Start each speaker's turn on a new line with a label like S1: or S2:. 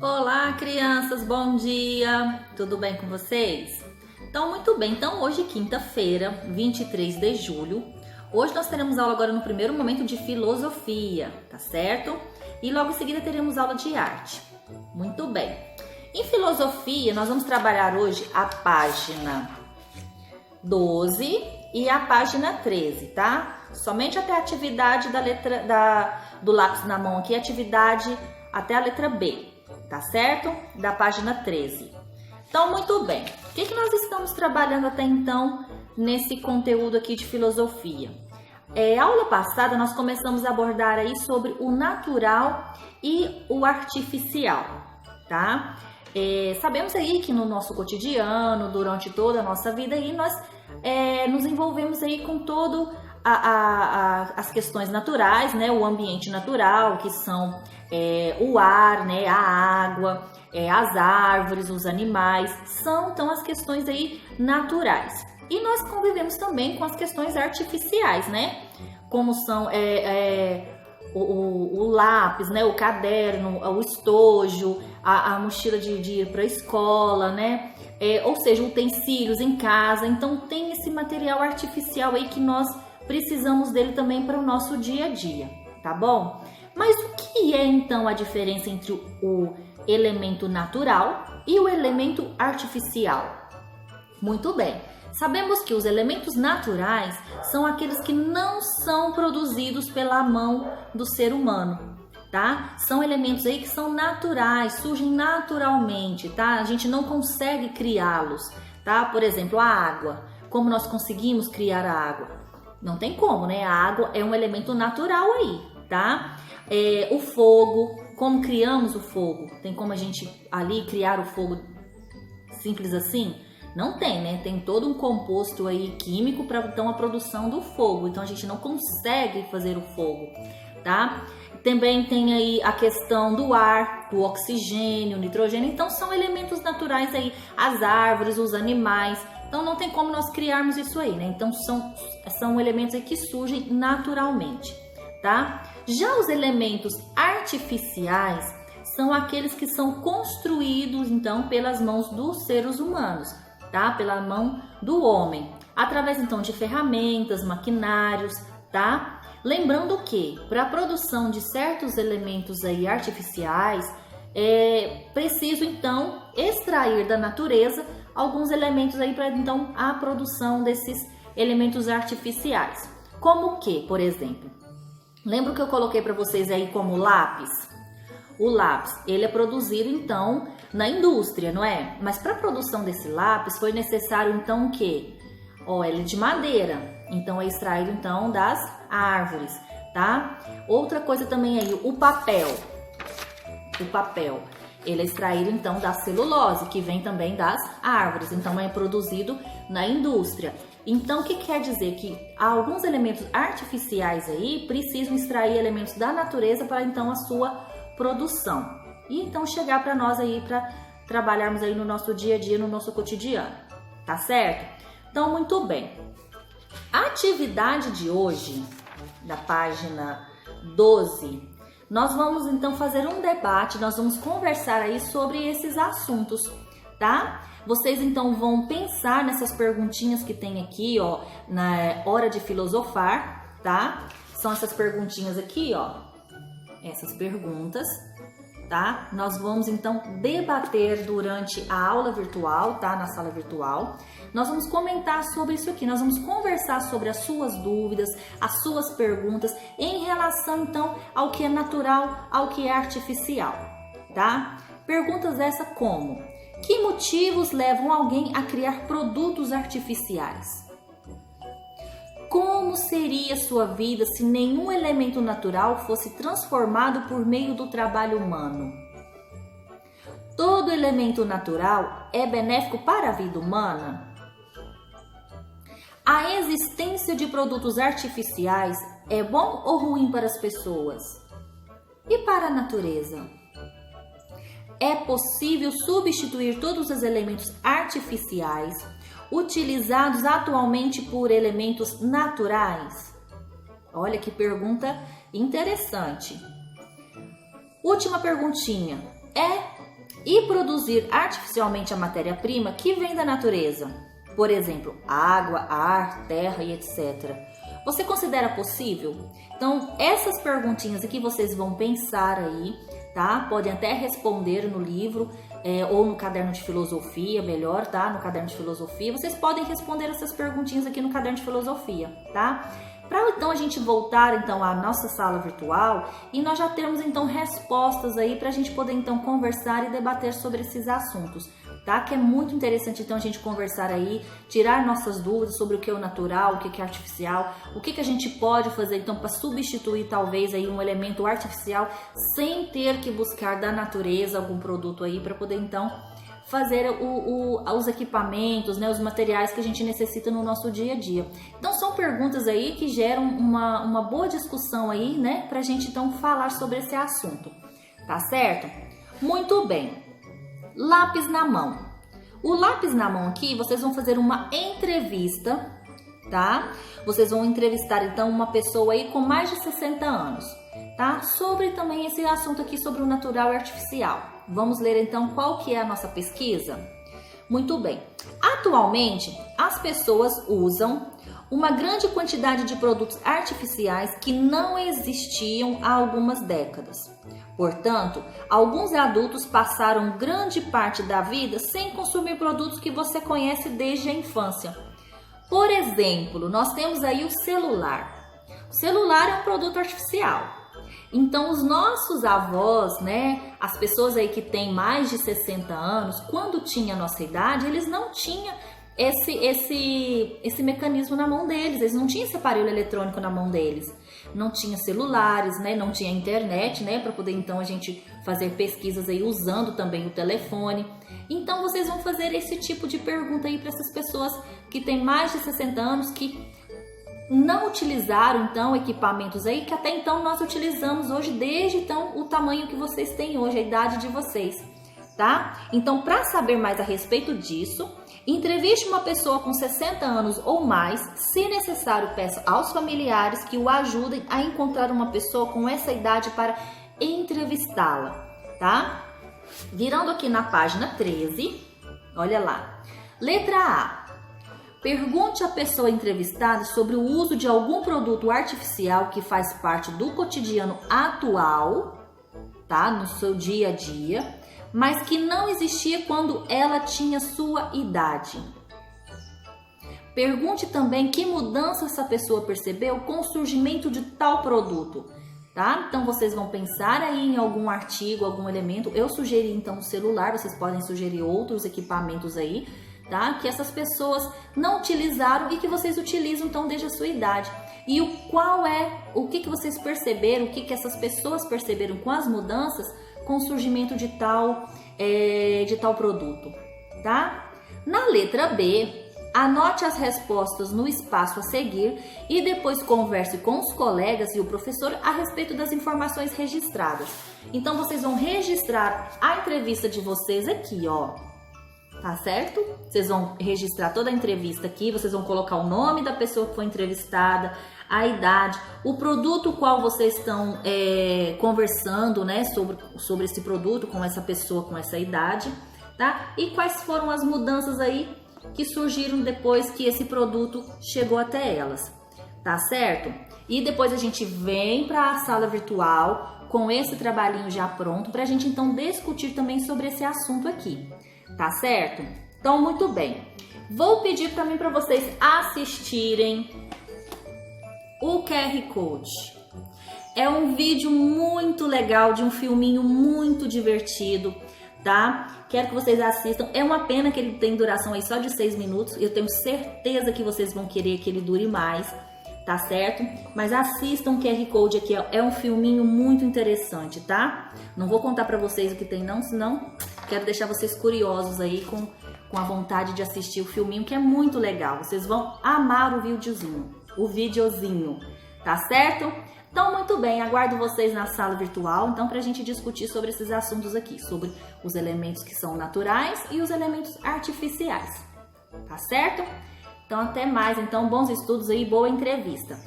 S1: Olá, crianças, bom dia! Tudo bem com vocês? Então, muito bem. Então, hoje, quinta-feira, 23 de julho, hoje nós teremos aula agora no primeiro momento de filosofia, tá certo? E logo em seguida teremos aula de arte. Muito bem. Em filosofia, nós vamos trabalhar hoje a página 12 e a página 13, tá? Somente até a atividade do lápis na mão aqui, atividade até a letra B, tá certo? Da página 13. Então, muito bem. O que nós estamos trabalhando até então nesse conteúdo aqui de filosofia? Aula passada nós começamos a abordar aí sobre o natural e o artificial, tá? Sabemos aí que no nosso cotidiano, durante toda a nossa vida aí, nós nos envolvemos aí com todo as questões naturais, né? O ambiente natural, que são o ar, né? A água, as árvores, os animais, são então as questões aí naturais. E nós convivemos também com as questões artificiais, né? Como são o lápis, né? O caderno, o estojo, a mochila de ir para a escola, né? Ou seja, utensílios em casa. Então tem esse material artificial aí que nós precisamos dele também para o nosso dia a dia, tá bom? Mas o que é então a diferença entre o elemento natural e o elemento artificial? Muito bem. Sabemos que os elementos naturais são aqueles que não são produzidos pela mão do ser humano, tá? São elementos aí que são naturais, surgem naturalmente, tá? A gente não consegue criá-los, tá? Por exemplo, a água. Como nós conseguimos criar a água? Não tem como, né? A água é um elemento natural aí, tá? O fogo, como criamos o fogo? Tem como a gente ali criar o fogo simples assim? Não tem, né? Tem todo um composto aí químico para então a produção do fogo. Então a gente não consegue fazer o fogo, tá? Também tem aí a questão do ar, do oxigênio, nitrogênio. Então são elementos naturais aí, as árvores, os animais. Então não tem como nós criarmos isso aí, né? Então são elementos aí que surgem naturalmente, tá? Já os elementos artificiais são aqueles que são construídos então pelas mãos dos seres humanos, tá? Pela mão do homem, através então de ferramentas, maquinários, tá? Lembrando que para a produção de certos elementos aí artificiais é preciso então extrair da natureza alguns elementos aí para então a produção desses elementos artificiais. Como o que, por exemplo? Lembra que eu coloquei para vocês aí como lápis? O lápis, ele é produzido então na indústria, não é? Mas para a produção desse lápis foi necessário então o quê? Ele é de madeira, então é extraído então das árvores, tá? Outra coisa também aí, o papel. O papel, ele é extraído então da celulose, que vem também das árvores, então é produzido na indústria. Então, o que quer dizer? Que alguns elementos artificiais aí precisam extrair elementos da natureza para então a sua produção. E então chegar para nós aí para trabalharmos aí no nosso dia a dia, no nosso cotidiano, tá certo? Então, muito bem. A atividade de hoje, da página 12, nós vamos então fazer um debate, nós vamos conversar aí sobre esses assuntos, tá? Vocês então vão pensar nessas perguntinhas que tem aqui, ó, na hora de filosofar, tá? São essas perguntinhas aqui, ó, essas perguntas, tá? Nós vamos então debater durante a aula virtual, tá? Na sala virtual. Nós vamos comentar sobre isso aqui, nós vamos conversar sobre as suas dúvidas, as suas perguntas em relação então ao que é natural, ao que é artificial, tá? Perguntas essa como: que motivos levam alguém a criar produtos artificiais? Como seria sua vida se nenhum elemento natural fosse transformado por meio do trabalho humano? Todo elemento natural é benéfico para a vida humana? A existência de produtos artificiais é bom ou ruim para as pessoas? E para a natureza? É possível substituir todos os elementos artificiais utilizados atualmente por elementos naturais? Olha que pergunta interessante. Última perguntinha. É e produzir artificialmente a matéria-prima que vem da natureza, por exemplo, água, ar, terra e etc. Você considera possível? Então, essas perguntinhas aqui vocês vão pensar aí, tá? Podem até responder no livro ou no caderno de filosofia, melhor, tá? No caderno de filosofia. Vocês podem responder essas perguntinhas aqui no caderno de filosofia, tá? Para então a gente voltar então à nossa sala virtual e nós já termos então respostas aí para a gente poder então conversar e debater sobre esses assuntos, tá? Que é muito interessante então a gente conversar aí, tirar nossas dúvidas sobre o que é o natural, o que é artificial, o que a gente pode fazer então para substituir talvez aí um elemento artificial sem ter que buscar da natureza algum produto aí para poder então fazer os equipamentos, né, os materiais que a gente necessita no nosso dia a dia. Então são perguntas aí que geram uma boa discussão aí, né, pra gente então falar sobre esse assunto, tá certo? Muito bem. Lápis na mão. O lápis na mão aqui, vocês vão fazer uma entrevista, tá? Vocês vão entrevistar então uma pessoa aí com mais de 60 anos, tá? Sobre também esse assunto aqui sobre o natural e artificial. Vamos ler então qual que é a nossa pesquisa? Muito bem. Atualmente, as pessoas usam uma grande quantidade de produtos artificiais que não existiam há algumas décadas. Portanto, alguns adultos passaram grande parte da vida sem consumir produtos que você conhece desde a infância. Por exemplo, nós temos aí o celular. O celular é um produto artificial. Então, os nossos avós, né, as pessoas aí que têm mais de 60 anos, quando tinha a nossa idade, eles não tinham esse mecanismo na mão deles, eles não tinham esse aparelho eletrônico na mão deles. Não tinha celulares, né, não tinha internet, né, para poder então a gente fazer pesquisas aí usando também o telefone. Então, vocês vão fazer esse tipo de pergunta aí para essas pessoas que têm mais de 60 anos, que não utilizaram então equipamentos aí que até então nós utilizamos hoje, desde então o tamanho que vocês têm hoje, a idade de vocês, tá? Então, para saber mais a respeito disso, entreviste uma pessoa com 60 anos ou mais, se necessário peça aos familiares que o ajudem a encontrar uma pessoa com essa idade para entrevistá-la, tá? Virando aqui na página 13, olha lá. Letra A. Pergunte à pessoa entrevistada sobre o uso de algum produto artificial que faz parte do cotidiano atual, tá? No seu dia a dia, mas que não existia quando ela tinha sua idade. Pergunte também que mudança essa pessoa percebeu com o surgimento de tal produto, tá? Então, vocês vão pensar aí em algum artigo, algum elemento. Eu sugeri então o celular, vocês podem sugerir outros equipamentos aí, tá? Que essas pessoas não utilizaram e que vocês utilizam então desde a sua idade. E o que vocês perceberam, o que essas pessoas perceberam com as mudanças, com o surgimento de tal produto, tá? Na letra B, anote as respostas no espaço a seguir e depois converse com os colegas e o professor a respeito das informações registradas. Então, vocês vão registrar a entrevista de vocês aqui, ó. Tá certo? Vocês vão registrar toda a entrevista aqui, vocês vão colocar o nome da pessoa que foi entrevistada, a idade, o produto qual vocês estão conversando, né, sobre esse produto com essa pessoa com essa idade, tá? E quais foram as mudanças aí que surgiram depois que esse produto chegou até elas, tá certo? E depois a gente vem para a sala virtual com esse trabalhinho já pronto para a gente então discutir também sobre esse assunto aqui. Tá certo? Então, muito bem. Vou pedir também para vocês assistirem o QR Code. É um vídeo muito legal, de um filminho muito divertido, tá? Quero que vocês assistam. É uma pena que ele tem duração aí só de 6 minutos. Eu tenho certeza que vocês vão querer que ele dure mais, tá certo? Mas assistam o QR Code aqui, ó. É um filminho muito interessante, tá? Não vou contar para vocês o que tem não, senão quero deixar vocês curiosos aí com a vontade de assistir o filminho, que é muito legal. Vocês vão amar o videozinho, tá certo? Então, muito bem, aguardo vocês na sala virtual, então, pra gente discutir sobre esses assuntos aqui, sobre os elementos que são naturais e os elementos artificiais, tá certo? Então, até mais, então, bons estudos aí, boa entrevista.